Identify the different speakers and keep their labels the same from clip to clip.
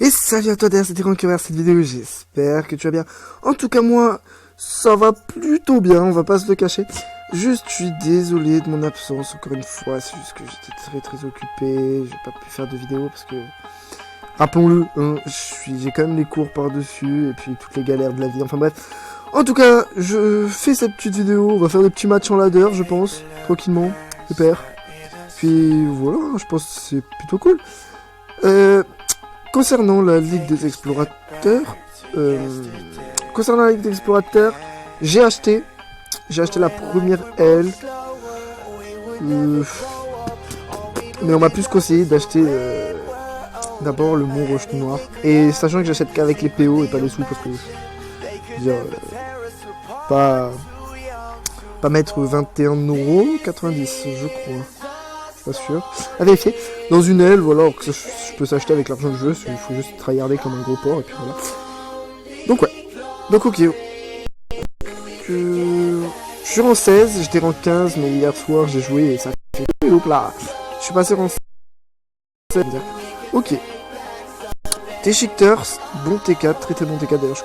Speaker 1: Et salut à toi derrière cet écran qui regarde cette vidéo, j'espère que tu vas bien. En tout cas moi, ça va plutôt bien, on va pas se le cacher. Juste, je suis désolé de mon absence, encore une fois, c'est juste que j'étais très occupé, j'ai pas pu faire de vidéo parce que... Rappelons-le, hein, j'ai quand même les cours par-dessus, et puis toutes les galères de la vie, enfin bref. En tout cas, je fais cette petite vidéo, on va faire des petits matchs en ladder, je pense, tranquillement, super. Puis voilà, je pense que c'est plutôt cool. Concernant la Ligue des Explorateurs, j'ai acheté la première aile, mais on m'a plus conseillé d'acheter d'abord le Mont Roche Noir, et sachant que j'achète qu'avec les PO et pas les sous, parce que je veux dire, pas mettre 21,90 €, je crois. Pas sûr. À vérifier. Dans une aile, voilà, alors que je peux s'acheter avec l'argent que je veux, il faut juste tryharder comme un gros porc, et puis voilà. Donc ouais. Donc ok. Je suis en 16, j'étais en 15, mais hier soir j'ai joué et ça fait... Hop là. Je suis passé en 16. Ok. T-Shicters, bon T4, très bon T4 d'ailleurs, je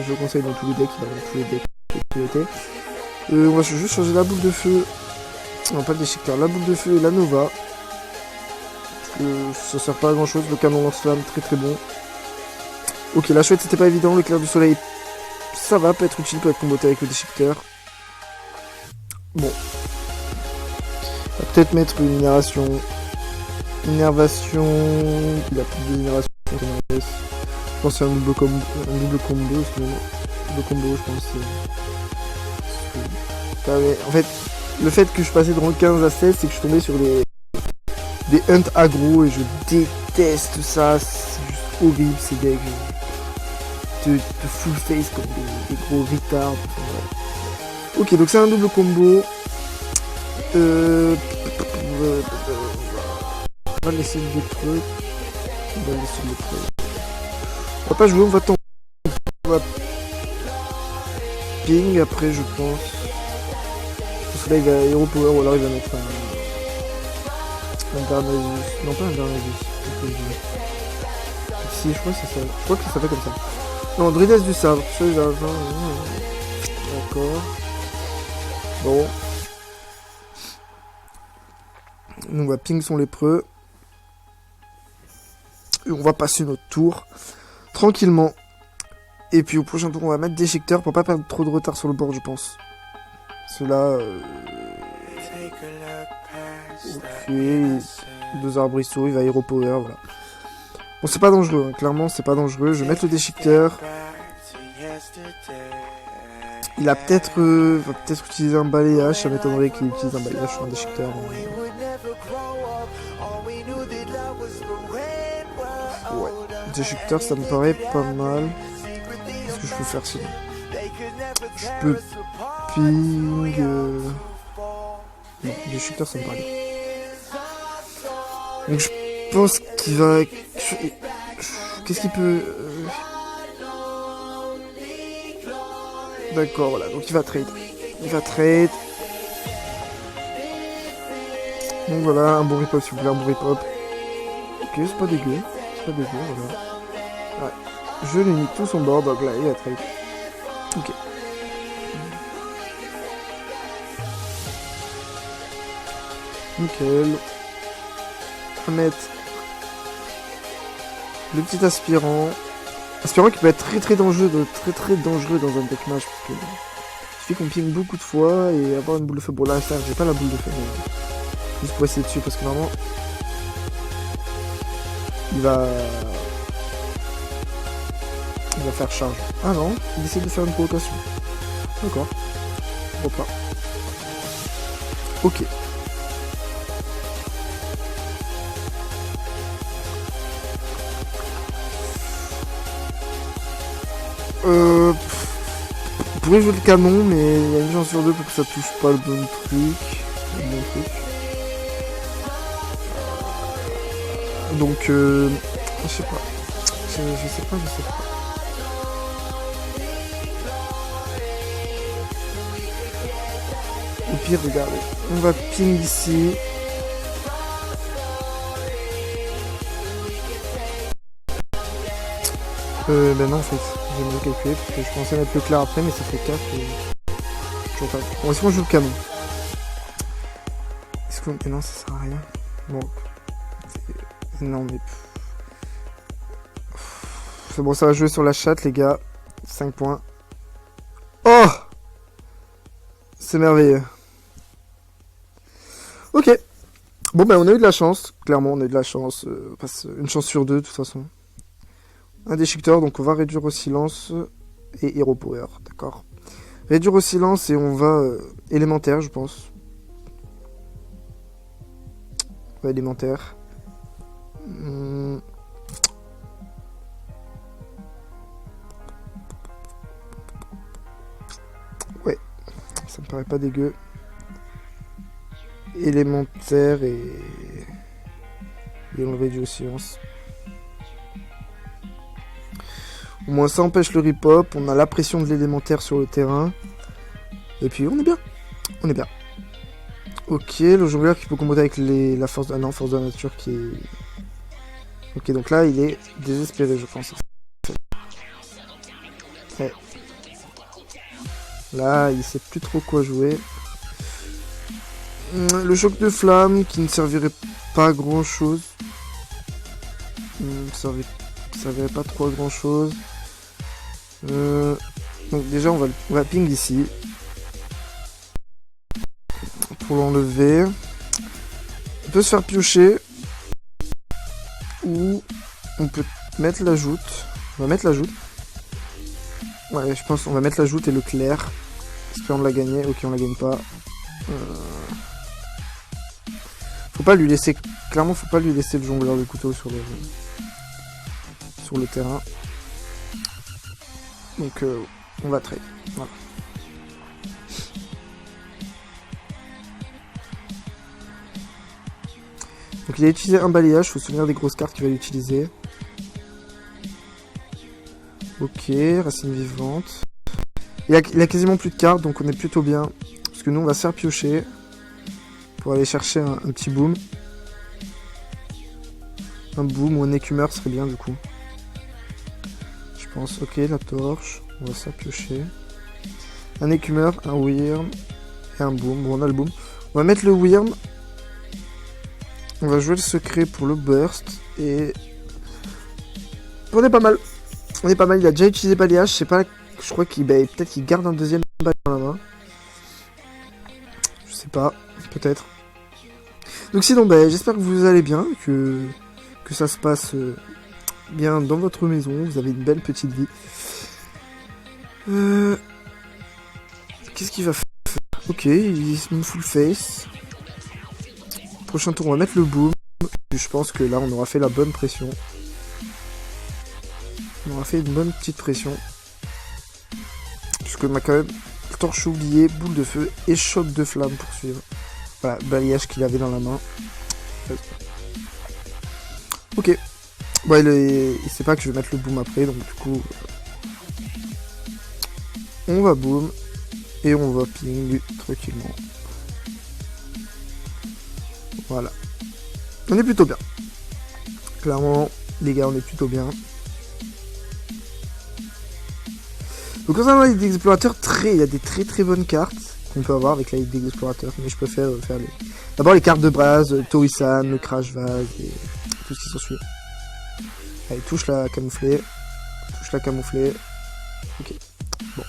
Speaker 1: le conseille dans tous les decks, il va dans tous les decks de priorité. On va juste changer la boule de feu. Non, pas le déchiqueteur, la boule de feu et la Nova. Parce que ça sert pas à grand chose, le canon lance-flamme, très bon. Ok, la chouette c'était pas évident, le clair du soleil, ça va, peut être utile, peut être comboté avec le déchiqueteur. Bon. On va peut-être mettre une innervation. Innervation. Il a plus de innervation. Je pense que c'est un double combo, excusez-moi. Double combo, je pense. En fait, le fait que je passais de rang 15 à 16, c'est que je suis tombé sur des hunt aggro et je déteste ça, c'est juste horrible ces decks. De full face comme des gros retards. Enfin, ouais. Ok, donc c'est un double combo. On va laisser le trucs. On va pas jouer, on va tenter. On va ping après, je pense. Parce que là il va Hero Power ou alors il va mettre un Darnasus. Non, pas un Darnasus. Si, je crois que c'est ça. Je crois que ça fait comme ça. Non, Druidesse du Sabre. D'accord. Bon. Nous, on va ping son lépreux. Et on va passer notre tour. Tranquillement. Et puis au prochain tour, on va mettre Déchiqueteur pour pas perdre trop de retard sur le board, je pense. Cela. Ok. 2 arbrisseaux, il va Hero Power, voilà. Bon, c'est pas dangereux, hein. Clairement, c'est pas dangereux. Je vais mettre le déchiqueteur. Il a peut-être va peut-être utiliser un balayage. Ça m'étonnerait qu'il utilise un balayage sur un déchiqueteur. Ouais, déchiqueteur, ça me paraît pas mal. Qu'est-ce que je peux faire sinon? Je peux ping. Non, déchiqueteur, ça me paraît bien. Donc je pense qu'il va... Qu'est-ce qu'il peut... D'accord, voilà, donc il va trade. Donc voilà, un bon rip-hop s'il vous plaît, un bon rip-hop. Ok, c'est pas dégueu, voilà. Ouais, je lui nique tout son board, donc là il va trade. Ok. Nickel. On va mettre le petit aspirant. Aspirant qui peut être très dangereux, dans un deck match. Parce que il suffit qu'on ping beaucoup de fois et avoir une boule de feu. Bon là, ça, j'ai pas la boule de feu, mais juste pour essayer dessus parce que normalement il va faire charge. Ah non, il essaie de faire une provocation. D'accord. Hop là. Ok. On pourrait jouer le canon, mais il y a une chance sur deux pour que ça touche pas le bon truc. Donc, je sais pas. Je sais pas. Au pire, regardez. On va ping ici. Ben non, en fait, j'ai mal calculé, parce que je pensais mettre le clair après, mais ça fait 4 et... toujours pas. Bon, est-ce qu'on joue le canon? Est-ce qu'on... Mais non, ça sert à rien. Bon. Non, mais... C'est bon, ça va jouer sur la chatte, les gars. 5 points. Oh! C'est merveilleux. Ok. Bon, ben, on a eu de la chance. Clairement, on a eu de la chance. Une chance sur deux, de toute façon. Un déchiqueteur, donc on va réduire au silence. Et Hero Power, d'accord. Réduire au silence et on va... élémentaire, je pense. Ouais, élémentaire. Ouais, ça me paraît pas dégueu. Élémentaire et on le réduit au silence. Au moins ça empêche le rip-hop, on a la pression de l'élémentaire sur le terrain. Et puis on est bien. On est bien. Ok, le jongleur qui peut combattre avec la force... Ah non, force de la nature qui est... Ok, donc là il est désespéré, je pense. Ouais. Là, il sait plus trop quoi jouer. Le choc de flamme qui ne servirait pas à grand chose. Ça servirait pas trop à grand chose. Donc déjà on va ping ici. Pour l'enlever. On peut se faire piocher. Ou on peut mettre la joute. On va mettre la joute. Ouais, je pense qu'on va mettre la joute et le clair. Espérons de la gagner. Ok, on la gagne pas. Faut pas lui laisser... Clairement, faut pas lui laisser le jongleur de couteau sur le terrain. Donc, on va trade. Voilà. Donc, il a utilisé un balayage. Faut se souvenir des grosses cartes qu'il va utiliser. Ok, racine vivante. Il a quasiment plus de cartes, donc on est plutôt bien. Parce que nous, on va se faire piocher. Pour aller chercher un petit boom. Un boom ou un écumeur serait bien, du coup. Je pense, ok, la torche. On va se faire piocher. Un écumeur, un wyrm. Et un boom. Bon, on a le boom. On va mettre le wyrm. On va jouer le secret pour le burst. Et... On est pas mal. On est pas mal. Il a déjà utilisé balayage. Je sais pas... Je crois qu'il peut-être qu'il garde un deuxième balayage dans la main. Je sais pas. Peut-être. Donc sinon, j'espère que vous allez bien. Que ça se passe bien dans votre maison. Vous avez une belle petite vie. Qu'est-ce qu'il va faire? Ok, il se met full face. Prochain tour, on va mettre le boom. Je pense que là, on aura fait la bonne pression. On aura fait une bonne petite pression. Puisque on a quand même torche oubliée, boule de feu et choc de flamme pour suivre. Voilà, balayage qu'il avait dans la main. Ok. Bon, il sait pas que je vais mettre le boom après, donc du coup... On va boom. Et on va ping tranquillement. Voilà. On est plutôt bien. Clairement, les gars, on est plutôt bien. Donc concernant la Ligue d'Explorateurs, il y a des très bonnes cartes qu'on peut avoir avec la Ligue d'Explorateurs. Mais je préfère faire les... D'abord les cartes de base, Torisan, le Crash Vase et tout ce qui s'ensuit. Allez, touche la camouflée. Touche la camouflée. Ok. Bon.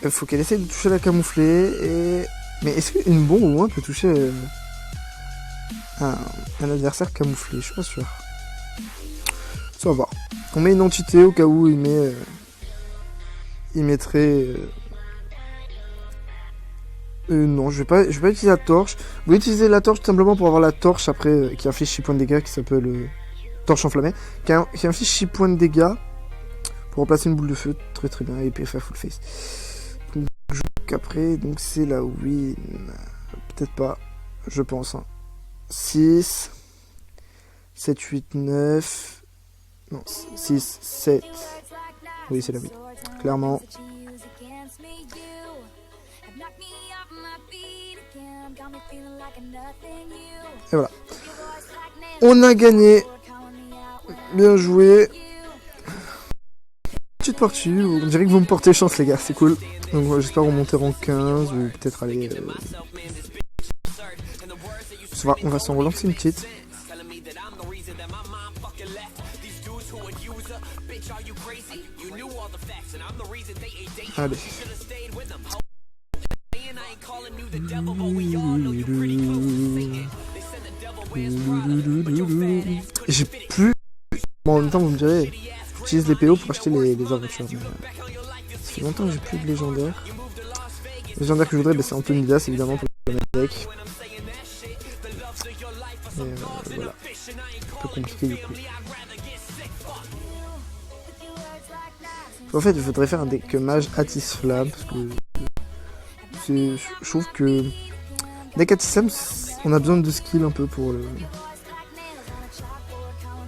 Speaker 1: Ouais, faut qu'elle essaye de toucher la camouflée et... Mais est-ce qu'une bombe au moins peut toucher un adversaire camouflé? Je suis pas sûr. Ça va voir. On met une entité au cas où il mettrait... non, je vais pas utiliser la torche. Vous pouvez utiliser la torche tout simplement pour avoir la torche après qui inflige 6 points de dégâts qui s'appelle torche enflammée. Qui inflige 6 points de dégâts pour remplacer une boule de feu. Très bien. Et puis faire full face. Donc après, donc c'est la win. Peut-être pas. Je pense. 6, 7, 8, 9... Non, 6, 7. Oui, c'est la win. Clairement. Et voilà. On a gagné. Bien joué. Petite partie, on dirait que vous me portez chance les gars, c'est cool. Donc j'espère remonter en 15 ou peut-être aller... Ça va, on va s'en relancer une petite. Allez. J'ai plus... Bon, en même temps vous me direz, j'utilise les PO pour acheter les aventures. Mais, ça fait longtemps que j'ai plus de légendaire. Le légendaire que je voudrais, bah, c'est Anthony Diaz évidemment pour le deck. Et voilà. Un peu compliqué du coup. En fait, il faudrait faire un deck mage Atis Flamme parce que je trouve que deck Atis Flamme, on a besoin de skill un peu pour le.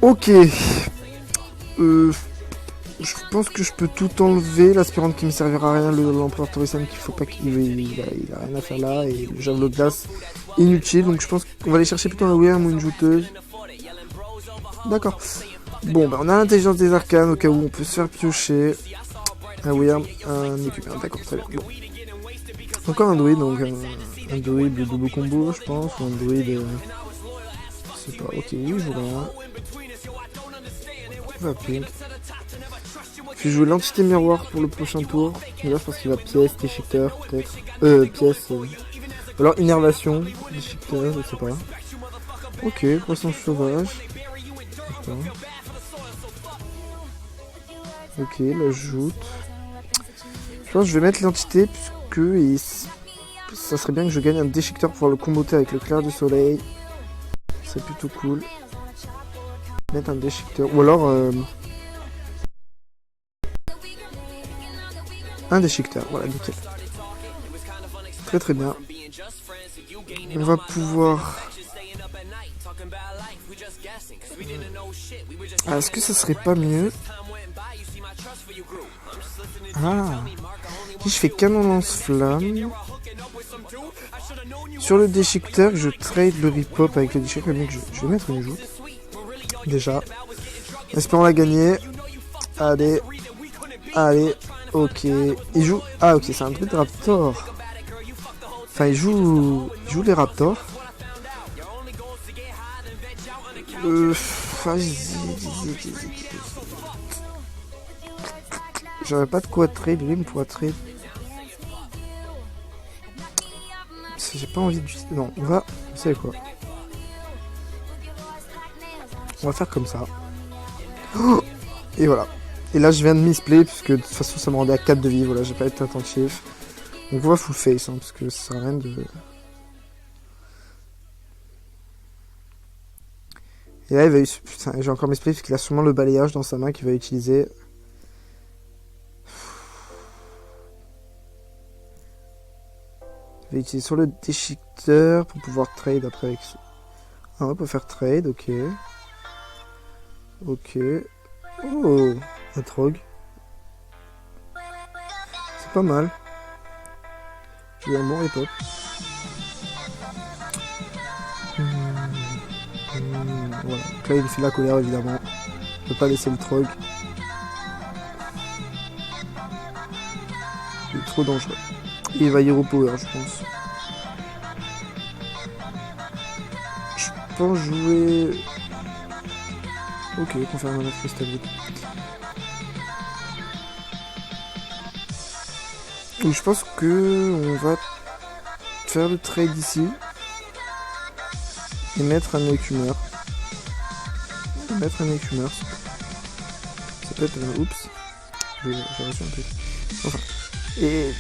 Speaker 1: Ok. Je pense que je peux tout enlever. L'aspirante qui me servira à rien, l'empereur Torisan qu'il faut pas il a rien à faire là, et le javelot de glace inutile. Donc je pense qu'on va aller chercher plutôt un Wyrm ou une jouteuse. D'accord. Bon, bah on a l'intelligence des arcanes au cas où on peut se faire piocher. Un Wyrm, un écumeur. D'accord, très bien. Bon. Encore un druide, donc un druide de double combo, je pense, ou un druide. Je sais pas. Ok, oui, je vois. On va pink. Je vais jouer l'entité miroir pour le prochain tour. Là, je pense qu'il va pièce, déchiqueteur, peut-être. Pièce. Ou alors innervation, déchiqueteur, je sais pas. Ok, poisson sauvage. Ok, la joute. Je pense que je vais mettre l'entité puisque ça serait bien que je gagne un déchiqueteur pour pouvoir le comboter avec le clair du soleil. C'est plutôt cool. Mettre un déchiqueteur. Ou alors un déchiqueteur. Voilà, nickel. Très très bien. On va pouvoir... Ah, est-ce que ça serait pas mieux? Ah, si je fais canon lance-flamme sur le déchiqueteur, je trade le rip-hop avec le déchiqueteur. Je vais mettre une joute déjà. Espérons la gagner. Allez, allez, ok. Il joue. Ah, ok, c'est un druide raptor. Enfin, il joue les raptors. Vas-y. J'aurais pas de quoi trade, lui, il me pourra trade. J'ai pas envie de... Non, on va... Vous savez quoi? On va faire comme ça. Oh, et voilà. Et là, je viens de misplay, puisque de toute façon, ça me rendait à 4 de vie. Voilà, j'ai pas été attentif. Donc, on va full face, hein, parce que ça sert à rien de... Et là, il va... Putain, j'ai encore misplay, parce qu'il a sûrement le balayage dans sa main qu'il va utiliser... Je vais utiliser sur le déchiqueteur pour pouvoir trade après avec... Ah, on peut faire trade, ok. Ok. Oh, un trog. C'est pas mal. J'ai un bon rip-hop. Voilà. Donc là, il fait la colère, évidemment. Je peux pas laisser le trog. Il est trop dangereux. Et il va hero power, je pense. Je pense jouer... Ok, confirme la cristalline. Et je pense que on va faire le trade ici. Et mettre un écumeur. Ça peut être un... Oups. J'ai reçu un peu. Enfin. Et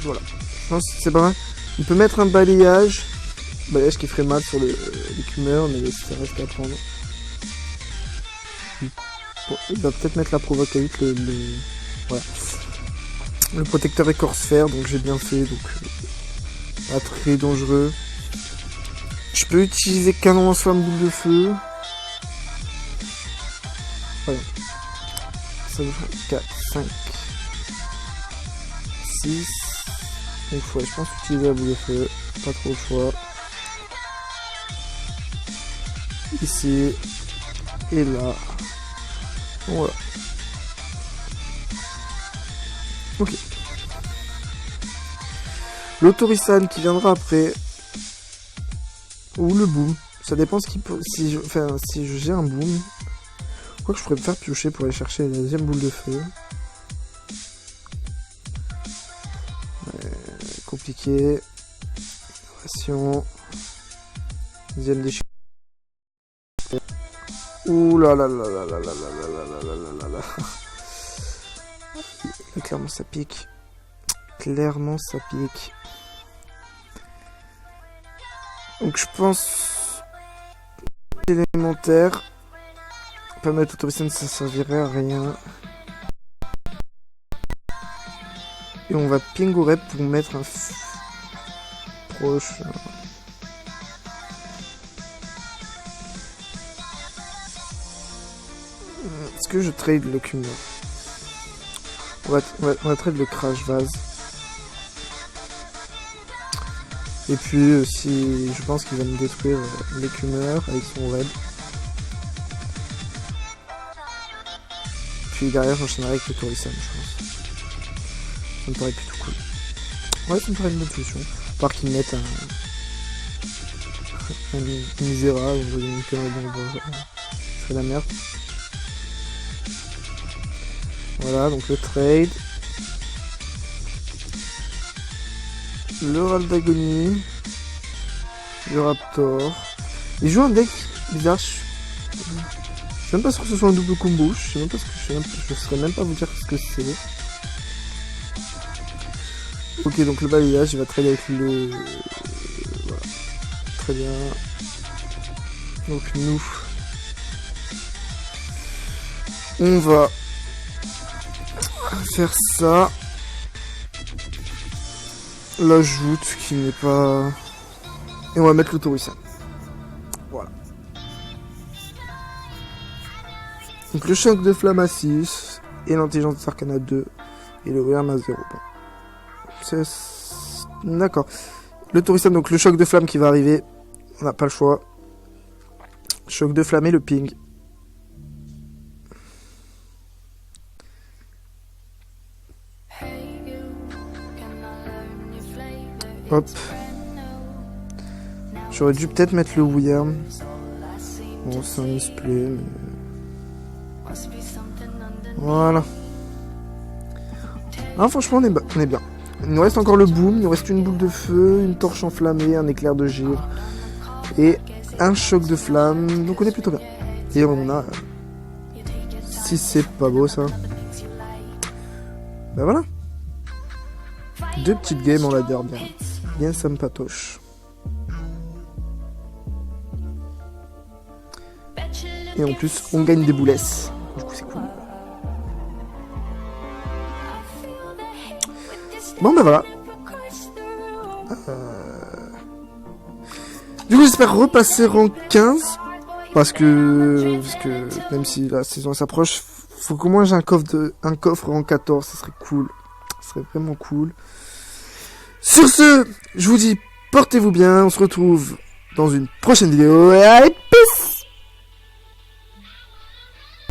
Speaker 1: voilà. Je pense que c'est pas mal. On peut mettre un balayage. Balayage qui ferait mal sur l'écumeur, mais ça reste à prendre. Bon, il va peut-être mettre la provoque à 8, voilà. Le protecteur écorce-fer, donc j'ai bien fait, donc pas très dangereux. Je peux utiliser canon lance-flamme boule de feu. Voilà. Ça nous fera 4, 5, 6. Donc ouais, je pense utiliser la boule de feu. Pas trop le choix. ici, et là. Voilà. Ok. L'Autorisan qui viendra après. Ou le boom. Ça dépend ce qui peut. Si j'ai un boom. Je crois que je pourrais me faire piocher pour aller chercher la deuxième boule de feu. Compliqué. Innovation. Deuxième déchet. Ouh là là là là là là là là là là là là. Clairement ça pique. Clairement ça pique. Donc je pense élémentaire. Pas mettre Autorisan, ça servirait à rien. Et on va ping au rep pour mettre un proche. Est-ce que je trade le cumuleur? On va trade le crash vase. Et puis si je pense qu'il va me détruire l'écumeur avec son raid. Puis derrière j'enchaînerai avec le Autorisan, je pense. Ça me paraît plutôt cool. Ouais, ça me paraît une bonne solution. À part qu'ils mettent un Misera ou une connerie dans le bord. C'est la merde. Voilà, donc le trade. Le Râle d'Agonie. Le Raptor. Il joue un deck bizarre. Je suis même pas sûr que ce soit un double combo. Je sais même pas ce que je saurais même pas vous dire ce que c'est. Ok, donc le balayage, il va trader avec le... Voilà. Très bien. Donc nous... On va... faire ça. L'ajoute qui n'est pas... Et on va mettre l'Autorisan. Voilà. Donc le choc de flamme à 6. Et l'intelligence d'arcane à 2. Et le Wyrm à 0. Bon. D'accord. L'Autorisan, donc le choc de flamme qui va arriver. On n'a pas le choix. Choc de flamme et le ping. Hop. J'aurais dû peut-être mettre le Wyrm. Bon, c'est un misplay, mais... Voilà. Ah, franchement, on est bien. Il nous reste encore le boom, il nous reste une boule de feu, une torche enflammée, un éclair de givre et un choc de flamme. Donc on est plutôt bien. Et on a... Si c'est pas beau ça. Ben voilà. 2 petites games en ladder bien. Bien sympatoche. Et en plus, on gagne des boulesses. Du coup, c'est cool. Bon, ben voilà. Du coup, j'espère repasser rang 15. Parce que même si la saison s'approche, faut qu'au moins j'ai un coffre rang 14. Ça serait cool. Ça serait vraiment cool. Sur ce, je vous dis, portez-vous bien. On se retrouve dans une prochaine vidéo. Et allez,